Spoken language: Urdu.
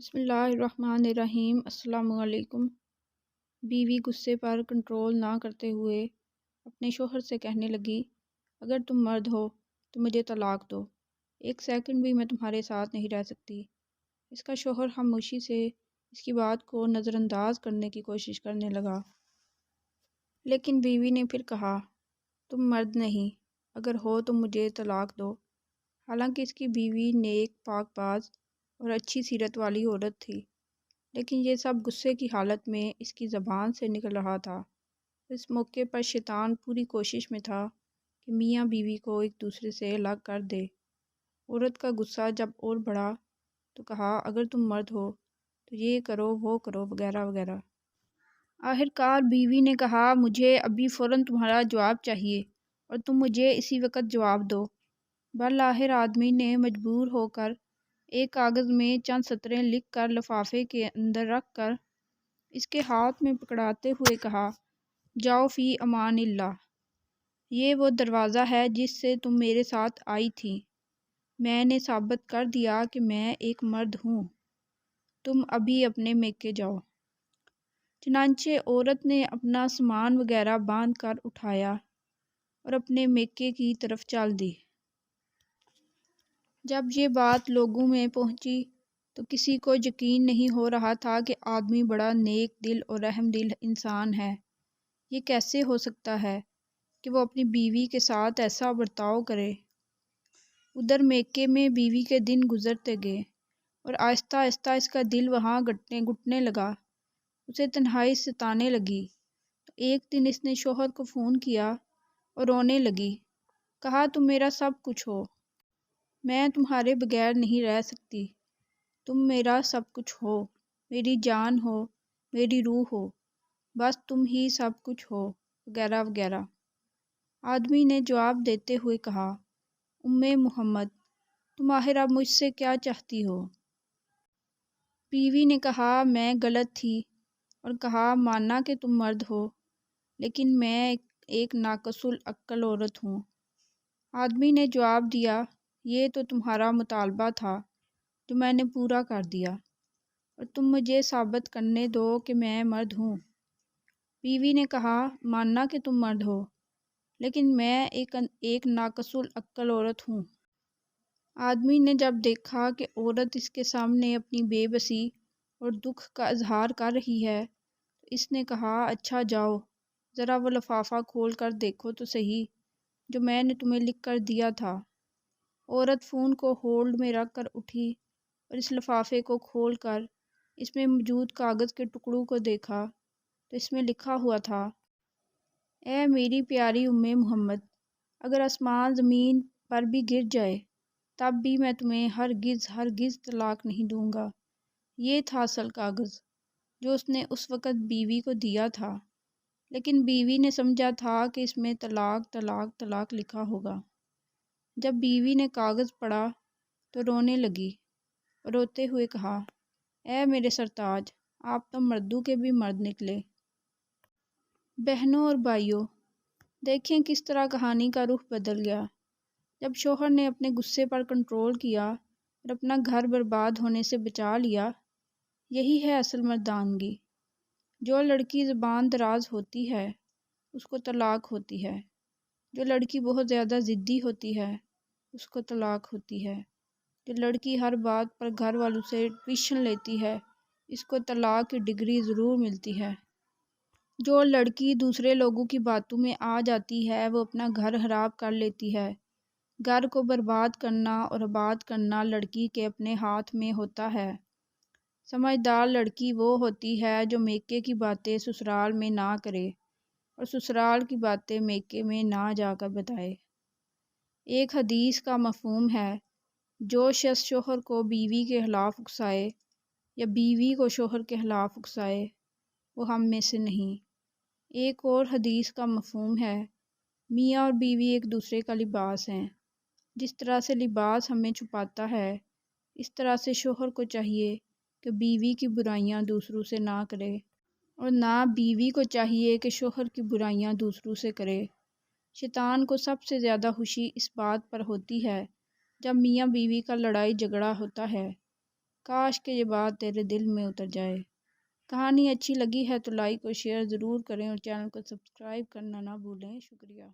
بسم اللہ الرحمن الرحیم۔ السلام علیکم۔ بیوی غصے پر کنٹرول نہ کرتے ہوئے اپنے شوہر سے کہنے لگی، اگر تم مرد ہو تو مجھے طلاق دو، ایک سیکنڈ بھی میں تمہارے ساتھ نہیں رہ سکتی۔ اس کا شوہر خاموشی سے اس کی بات کو نظر انداز کرنے کی کوشش کرنے لگا، لیکن بیوی نے پھر کہا، تم مرد نہیں، اگر ہو تو مجھے طلاق دو۔ حالانکہ اس کی بیوی نیک، پاک باز اور اچھی سیرت والی عورت تھی، لیکن یہ سب غصے کی حالت میں اس کی زبان سے نکل رہا تھا۔ اس موقع پر شیطان پوری کوشش میں تھا کہ میاں بیوی کو ایک دوسرے سے الگ کر دے۔ عورت کا غصہ جب اور بڑھا تو کہا، اگر تم مرد ہو تو یہ کرو، وہ کرو، وغیرہ وغیرہ۔ آخرکار بیوی نے کہا، مجھے ابھی فوراً تمہارا جواب چاہیے اور تم مجھے اسی وقت جواب دو۔ بالآخر آدمی نے مجبور ہو کر ایک کاغذ میں چند سطریں لکھ کر لفافے کے اندر رکھ کر اس کے ہاتھ میں پکڑاتے ہوئے کہا، جاؤ فی امان اللہ۔ یہ وہ دروازہ ہے جس سے تم میرے ساتھ آئی تھی۔ میں نے ثابت کر دیا کہ میں ایک مرد ہوں۔ تم ابھی اپنے میکے جاؤ۔ چنانچہ عورت نے اپنا سامان وغیرہ باندھ کر اٹھایا اور اپنے میکے کی طرف چل دی۔ جب یہ بات لوگوں میں پہنچی تو کسی کو یقین نہیں ہو رہا تھا کہ آدمی بڑا نیک دل اور رحم دل انسان ہے۔ یہ کیسے ہو سکتا ہے کہ وہ اپنی بیوی کے ساتھ ایسا برتاؤ کرے؟ ادھر میکے میں بیوی کے دن گزرتے گئے اور آہستہ آہستہ اس کا دل وہاں گھٹنے لگا، اسے تنہائی ستانے لگی۔ تو ایک دن اس نے شوہر کو فون کیا اور رونے لگی، کہا، تم میرا سب کچھ ہو، میں تمہارے بغیر نہیں رہ سکتی، تم میرا سب کچھ ہو، میری جان ہو، میری روح ہو، بس تم ہی سب کچھ ہو، وغیرہ وغیرہ۔ آدمی نے جواب دیتے ہوئے کہا، محمد، تم آخر اب مجھ سے کیا چاہتی ہو؟ بیوی نے کہا، میں غلط تھی اور کہا، مانا کہ تم مرد ہو، لیکن میں ایک ناقص العقل عورت ہوں۔ آدمی نے جواب دیا، یہ تو تمہارا مطالبہ تھا جو میں نے پورا کر دیا، اور تم مجھے ثابت کرنے دو کہ میں مرد ہوں۔ بیوی نے کہا، ماننا کہ تم مرد ہو، لیکن میں ایک ناقص العقل عورت ہوں۔ آدمی نے جب دیکھا کہ عورت اس کے سامنے اپنی بے بسی اور دکھ کا اظہار کر رہی ہے تو اس نے کہا، اچھا جاؤ، ذرا وہ لفافہ کھول کر دیکھو تو صحیح جو میں نے تمہیں لکھ کر دیا تھا۔ عورت فون کو ہولڈ میں رکھ کر اٹھی اور اس لفافے کو کھول کر اس میں موجود کاغذ کے ٹکڑوں کو دیکھا تو اس میں لکھا ہوا تھا، اے میری پیاری محمد، اگر آسمان زمین پر بھی گر جائے تب بھی میں تمہیں ہرگز طلاق نہیں دوں گا۔ یہ تھا اصل کاغذ جو اس نے اس وقت بیوی کو دیا تھا، لیکن بیوی نے سمجھا تھا کہ اس میں طلاق طلاق طلاق لکھا ہوگا۔ جب بیوی نے کاغذ پڑھا تو رونے لگی اور روتے ہوئے کہا، اے میرے سرتاج، آپ تو مردوں کے بھی مرد نکلے۔ بہنوں اور بھائیوں، دیکھیں کس طرح کہانی کا رخ بدل گیا جب شوہر نے اپنے غصے پر کنٹرول کیا اور اپنا گھر برباد ہونے سے بچا لیا۔ یہی ہے اصل مردانگی۔ جو لڑکی زبان دراز ہوتی ہے اس کو طلاق ہوتی ہے، جو لڑکی بہت زیادہ ضدی ہوتی ہے اس کو طلاق ہوتی ہے، جو لڑکی ہر بات پر گھر والوں سے ٹیوشن لیتی ہے اس کو طلاق کی ڈگری ضرور ملتی ہے۔ جو لڑکی دوسرے لوگوں کی باتوں میں آ جاتی ہے وہ اپنا گھر خراب کر لیتی ہے۔ گھر کو برباد کرنا اور آباد کرنا لڑکی کے اپنے ہاتھ میں ہوتا ہے۔ سمجھدار لڑکی وہ ہوتی ہے جو میکے کی باتیں سسرال میں نہ کرے اور سسرال کی باتیں میکے میں نہ جا کر بتائے۔ ایک حدیث کا مفہوم ہے، جو شخص شوہر کو بیوی کے خلاف اکسائے یا بیوی کو شوہر کے خلاف اکسائے وہ ہم میں سے نہیں۔ ایک اور حدیث کا مفہوم ہے، میاں اور بیوی ایک دوسرے کا لباس ہیں۔ جس طرح سے لباس ہمیں چھپاتا ہے اس طرح سے شوہر کو چاہیے کہ بیوی کی برائیاں دوسروں سے نہ کرے، اور نہ بیوی کو چاہیے کہ شوہر کی برائیاں دوسروں سے کرے۔ شیطان کو سب سے زیادہ خوشی اس بات پر ہوتی ہے جب میاں بیوی کا لڑائی جھگڑا ہوتا ہے، کاش کہ یہ بات تیرے دل میں اتر جائے۔ کہانی اچھی لگی ہے تو لائک اور شیئر ضرور کریں اور چینل کو سبسکرائب کرنا نہ بھولیں۔ شکریہ۔